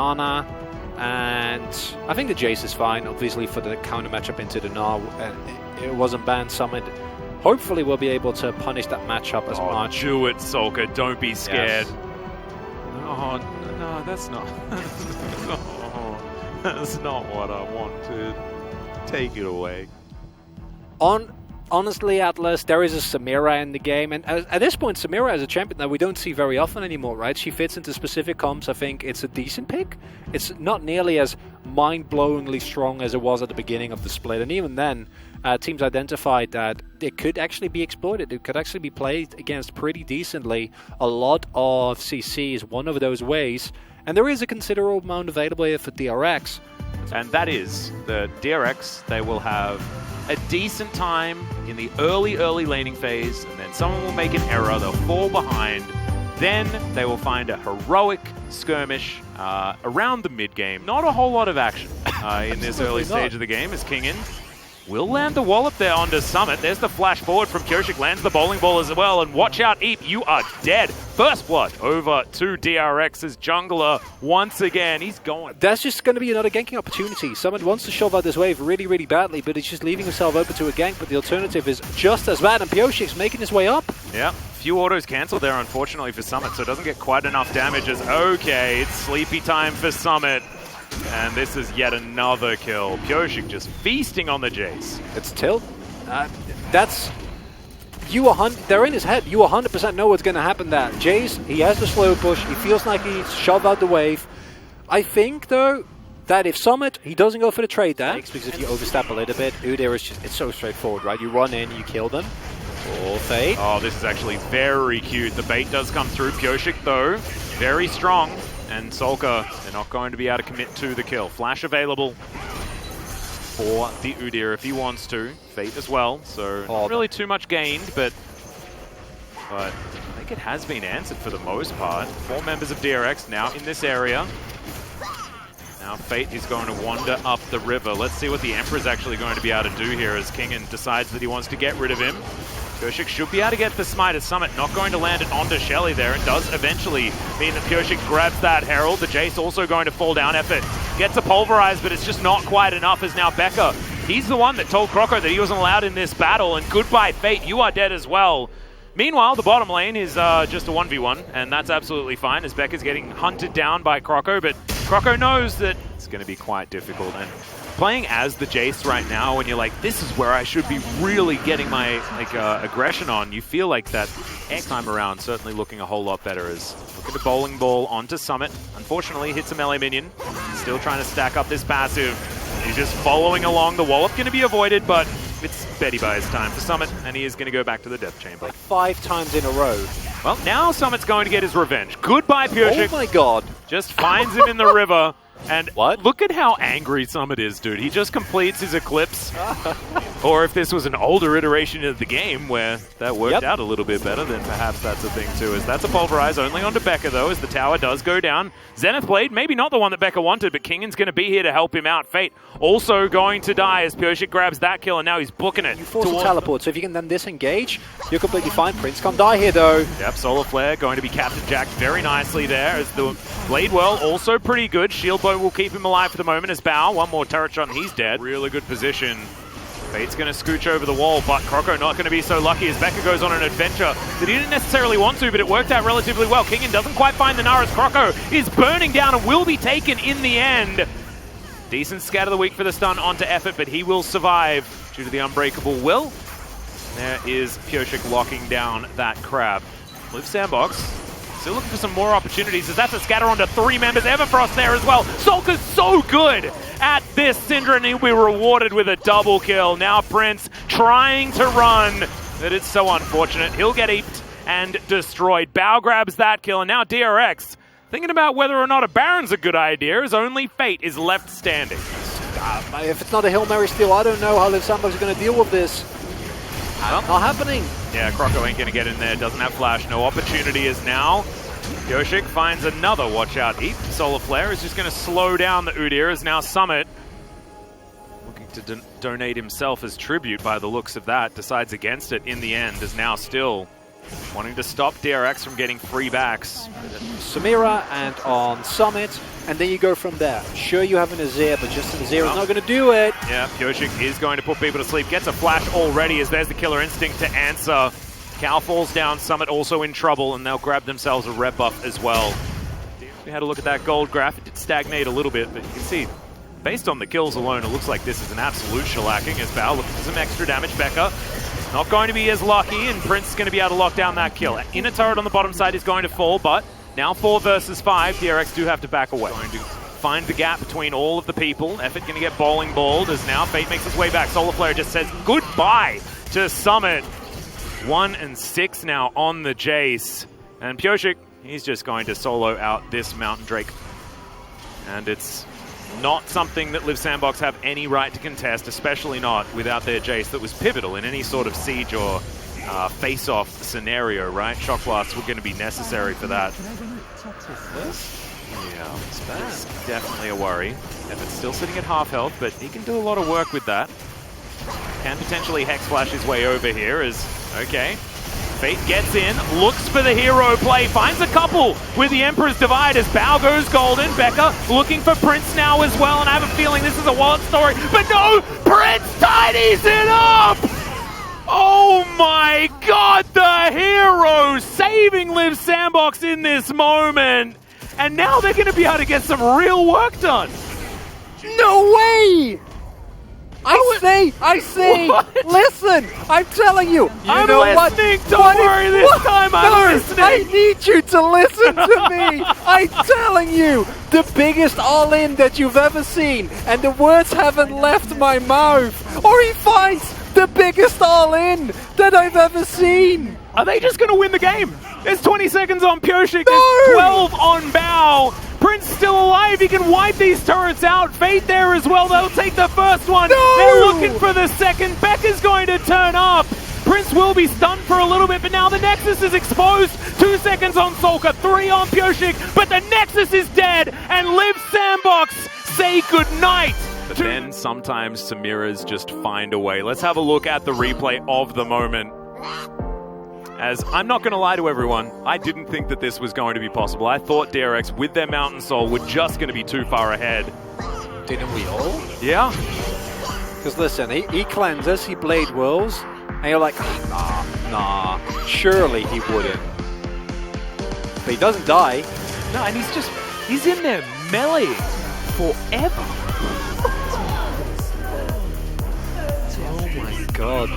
Ana, and I think the Jace is fine, obviously, for the counter matchup into the Gnar. It wasn't banned. Summit hopefully will be able to punish that matchup as much. Do it, Sulka. Don't be scared. Yes. Oh, no, that's not... no, that's not what I wanted. Take it away. Honestly, Atlas, there is a Samira in the game, and at this point, Samira is a champion that we don't see very often anymore, right? She fits into specific comps. I think it's a decent pick. It's not nearly as mind-blowingly strong as it was at the beginning of the split, and even then, teams identified that it could actually be exploited. It could actually be played against pretty decently. A lot of CC is one of those ways, and there is a considerable amount available here for DRX. And that is the DRX. They will have a decent time in the early laning phase, and then someone will make an error, they'll fall behind, then they will find a heroic skirmish around the mid-game. Not a whole lot of action in this early stage of the game as Kingin will land the wallop there onto Summit. There's the flash forward from Kyoshik, lands the bowling ball as well, and watch out, Eep, you are dead. First blood over to DRX's jungler once again. He's going. That's just going to be another ganking opportunity. Summit wants to shove out this wave really badly, but he's just leaving himself open to a gank, but the alternative is just as bad, and Kyoshik's making his way up. Yeah, few autos cancelled there, unfortunately, for Summit, so it doesn't get quite enough damage as, okay, it's sleepy time for Summit. And this is yet another kill. Kyoshik just feasting on the Jace. It's tilt. That's... They're in his head. You 100% know what's going to happen there. Jace, he has the slow push. He feels like he's shoved out the wave. I think, though, that if Summit, he doesn't go for the trade there, because if you overstep a little bit, Udyr is just, it's so straightforward, right? You run in, you kill them. Or Fate. Oh, this is actually very cute. The bait does come through. Kyoshik, though, very strong. And Sulka, they're not going to be able to commit to the kill. Flash available for the Udyr if he wants to. Fate as well, so not really too much gained, but I think it has been answered for the most part. 4 members of DRX now in this area. Now Fate is going to wander up the river. Let's see what the Emperor's actually going to be able to do here as Kingin decides that he wants to get rid of him. Kyoshik should be able to get the smite as Summit, not going to land it onto Shelly there. It does eventually mean that Kyoshik grabs that Herald. The Jace also going to fall down. Effort gets a pulverize, but it's just not quite enough as now Becca. He's the one that told Croco that he wasn't allowed in this battle, and goodbye Fate, you are dead as well. Meanwhile, the bottom lane is just a 1v1, and that's absolutely fine as Becca's getting hunted down by Croco, but Croco knows that it's going to be quite difficult. And playing as the Jace right now, when you're like, this is where I should be really getting my aggression on, you feel like that next time around certainly looking a whole lot better. As look at the bowling ball onto Summit. Unfortunately, hits a melee minion. Still trying to stack up this passive. He's just following along. The wallop going to be avoided, but it's Betty Buy's time for Summit, and he is going to go back to the Death Chamber. 5 times in a row. Well, now Summit's going to get his revenge. Goodbye, Kyoshik. Oh my god. Just finds him in the river. And what? Look at how angry Summit is, dude. He just completes his Eclipse. Or if this was an older iteration of the game where that worked out a little bit better, then perhaps that's a thing too. As that's a pulverize only onto Becca, though, as the tower does go down. Zenith Blade, maybe not the one that Becca wanted, but Kingin's going to be here to help him out. Fate also going to die as Kyoshik grabs that kill, and now he's booking it. You force a teleport, so if you can then disengage, you're completely fine. Prince can't die here, though. Yep, Solar Flare going to be Captain Jacked very nicely there, as the Blade Whirl also pretty good. Shield Bow will keep him alive for the moment as Bao. One more turret shot and he's dead. Really good position. Fate's going to scooch over the wall, but Croco not going to be so lucky as Becca goes on an adventure that he didn't necessarily want to, but it worked out relatively well. Kingin doesn't quite find the Gnar as Croco is burning down and will be taken in the end. Decent scatter the weak for the stun onto Effort, but he will survive due to the unbreakable will. There is Kyoshik locking down that crab. Live Sandbox. Still looking for some more opportunities as that's a scatter onto 3 members. Everfrost there as well. Sulka's so good at this. Syndra, and he'll be rewarded with a double kill. Now Prince trying to run, but it's so unfortunate. He'll get eeped and destroyed. Bao grabs that kill, and now DRX thinking about whether or not a Baron's a good idea, as only Fate is left standing. If it's not a Hail Mary steal, I don't know how Liv Sandbox is going to deal with this. Not happening. Yeah, Croco ain't going to get in there. Doesn't have flash. No opportunity is now. Kyoshik finds another watch out heap. Solar Flare is just going to slow down the Udyr as now Summit, looking to donate himself as tribute by the looks of that, decides against it in the end, as now still wanting to stop DRX from getting free backs. Samira and on Summit, and then you go from there. Sure, you have an Azir, but just an Azir is not going to do it. Yeah, Pyosik is going to put people to sleep. Gets a flash already as there's the Killer Instinct to answer. Cal falls down, Summit also in trouble, and they'll grab themselves a red buff as well. We had a look at that gold graph. It did stagnate a little bit, but you can see, based on the kills alone, it looks like this is an absolute shellacking as Bao looking for some extra damage. Becca not going to be as lucky, and Prince is going to be able to lock down that kill. Inner turret on the bottom side is going to fall, but now 4 versus 5, DRX do have to back away. Going to find the gap between all of the people. Effort going to get bowling balled as now Fate makes his way back. Solar Player just says goodbye to Summit. 1 and 6 now on the Jace. And Pyosik, he's just going to solo out this Mountain Drake. And it's not something that Live Sandbox have any right to contest, especially not without their Jace that was pivotal in any sort of siege or face-off scenario, right? Shock blasts were going to be necessary for that. Yeah, that's definitely a worry. Effort's still sitting at half health, but he can do a lot of work with that. Can potentially Hex Flash his way over here as, okay. Fate gets in, looks for the hero play, finds a couple with the Emperor's Divide as Bao goes golden. Becca looking for Prince now as well, and I have a feeling this is a wallet story, but no! Prince tidies it up! Oh my god, the hero saving Live Sandbox in this moment! And now they're going to be able to get some real work done! No way! I see! What? Listen! I'm telling you! I'm listening! Don't worry this time, I'm listening! I need you to listen to me! I'm telling you! The biggest all-in that you've ever seen, and the words haven't left my mouth! Or he finds the biggest all-in that I've ever seen! Are they just going to win the game? There's 20 seconds on Pyosik, there's 12 on Bao. Prince still alive, he can wipe these turrets out. Fate there as well, they'll take the first one. No! They're looking for the second. Becca's going to turn up. Prince will be stunned for a little bit, but now the Nexus is exposed. 2 seconds on Solka, 3 on Pyosik, but the Nexus is dead, and Live Sandbox say goodnight. But then sometimes Samira's just find a way. Let's have a look at the replay of the moment. As I'm not going to lie to everyone, I didn't think that this was going to be possible. I thought DRX with their Mountain Soul were just going to be too far ahead. Didn't we all? Yeah. Because listen, he cleanses, he blade whirls, and you're like, nah, surely he wouldn't. But he doesn't die. No, and he's in there melee forever. Oh my god.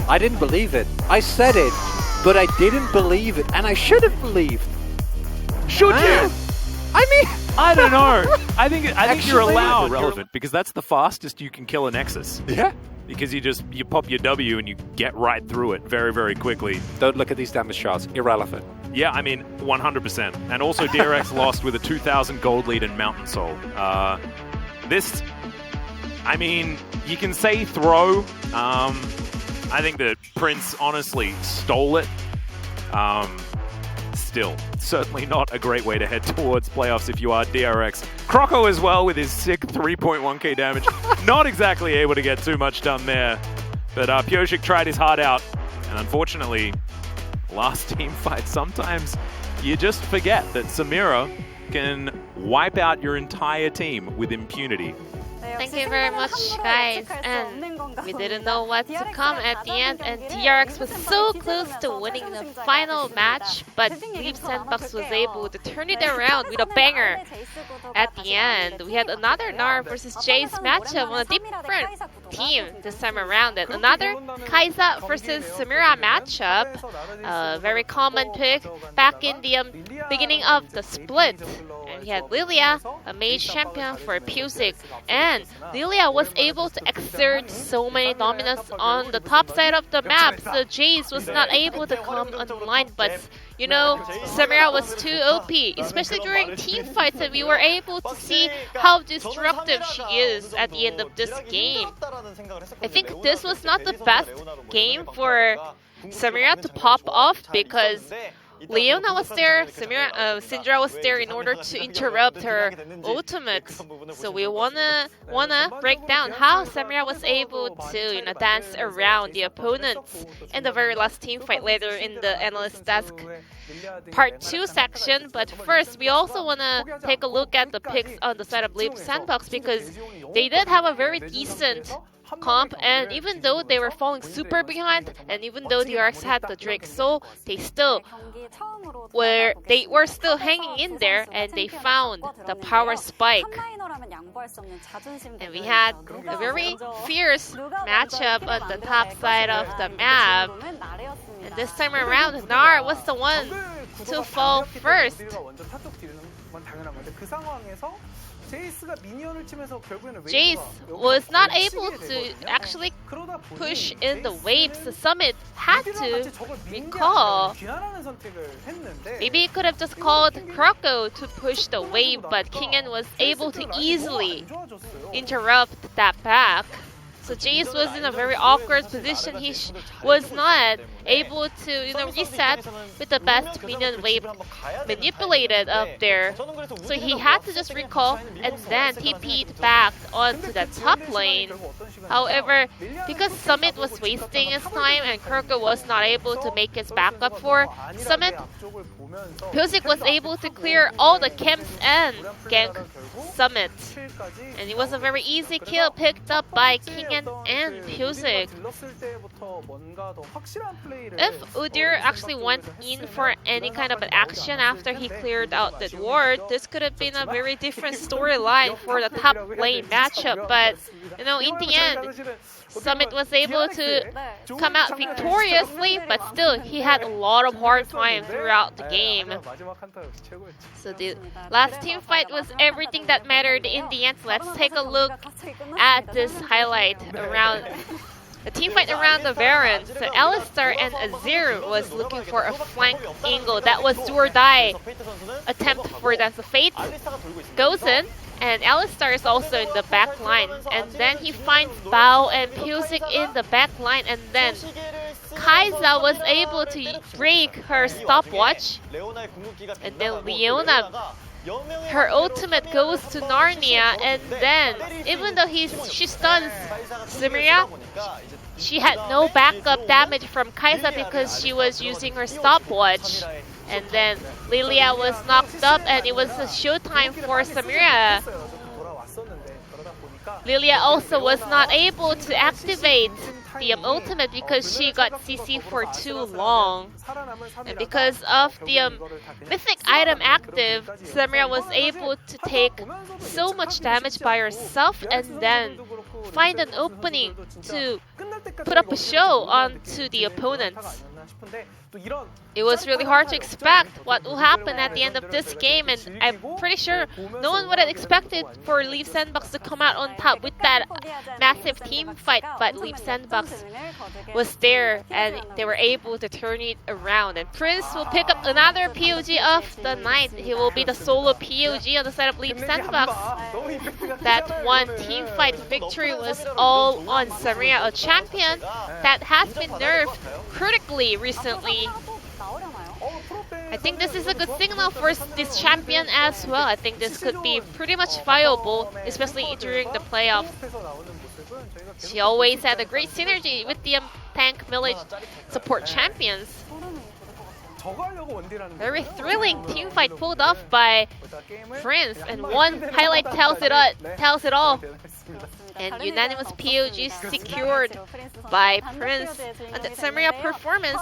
I didn't believe it. I said it, but I didn't believe it, and I should have believed. Should you? I mean, I don't know. I think you're Actually, allowed. Irrelevant, because that's the fastest you can kill a Nexus. yeah. Because you pop your W and you get right through it very, very quickly. Don't look at these damage charts. Irrelevant. Yeah, I mean, 100%. And also DRX lost with a 2,000 gold lead in Mountain Soul. This, I mean, you can say throw. I think that Prince honestly stole it. Still, certainly not a great way to head towards playoffs if you are DRX. Croco as well with his sick 3.1k damage. Not exactly able to get too much done there. But Pyosik tried his heart out. And unfortunately, last team fight, sometimes you just forget that Samira can wipe out your entire team with impunity. Thank you very much, guys. And we didn't know what to come at the end, and DRX was so close to winning the final match, but Live Sandbox was able to turn it around with a banger. At the end, we had another Nar versus Jace matchup on a different team this time around, and another Kai'Sa versus Samira matchup. A very common pick back in the beginning of the split. And we had Lilia, a mage champion for Pyosik, and Lilia was able to exert so many dominance on the top side of the map, so Jace was not able to come online, but you know, Samira was too OP, especially during team fights, and we were able to see how destructive she is at the end of this game. I think this was not the best game for Samira to pop off because Leona was there, Syndra was there in order to interrupt her ultimate. So we wanna break down how Samira was able to dance around the opponents in the very last team fight later in the analyst desk part 2 section. But first, we also wanna take a look at the picks on the side of Leap Sandbox, because they did have a very decent comp, and even though they were falling super behind, and even though DRX had the Drake Soul, they were still hanging in there, and they found the power spike. And we had a very fierce matchup on the top side of the map. And this time around, Nar was the one to fall first. Jace was not able to actually push in the waves. The Summit had to recall. Maybe he could have just called Kroko to push the wave, but Kingen was able to easily interrupt that back. So Jace was in a very awkward position. He was not able to reset with the best minion wave manipulated up there. So he had to just recall and then TP'd back onto the top lane. However, because Summit was wasting his time and Kurko was not able to make his backup for Summit, Pyosik was able to clear all the camps and gank Summit. And it was a very easy kill picked up by Kingen and Pyosik. If Udyr actually went in for any kind of an action after he cleared out the ward, this could have been a very different storyline for the top lane matchup. But in the end, Summit was able to come out victoriously, but still he had a lot of hard time throughout the game. So the last team fight was everything that mattered in the end. So let's take a look at this highlight around the team fight around the Baron. So Alistar and Azir was looking for a flank angle. That was do or die attempt for that. So Fate goes in, and Alistar is also in the back line. And then he finds Bao and Pyosik in the back line, and then Kai'Sa was able to break her stopwatch. And then Leona, her ultimate goes to Narnia, and then even though she stuns Samira, she had no backup damage from Kai'Sa because she was using her stopwatch. And then Lilia was knocked up, and it was a showtime for Samira. Lilia also was not able to activate the ultimate because she got CC for too long. And because of the mythic item active, Samira was able to take so much damage by herself and then find an opening to put up a show onto the opponents. It was really hard to expect what will happen at the end of this game, and I'm pretty sure no one would have expected for Leaf Sandbox to come out on top with that massive team fight, but Leaf Sandbox was there and they were able to turn it around. And Prince will pick up another POG of the night. He will be the solo POG on the side of Leaf Sandbox. That one team fight victory was all on Samira, a champion that has been nerfed critically recently. I think this is a good signal for this champion as well. I think this could be pretty much viable, especially during the playoffs. She always had a great synergy with the tank melee support champions. Very thrilling team fight pulled off by Prince, and one highlight tells it all. And unanimous POG secured by Prince. And the Samira performance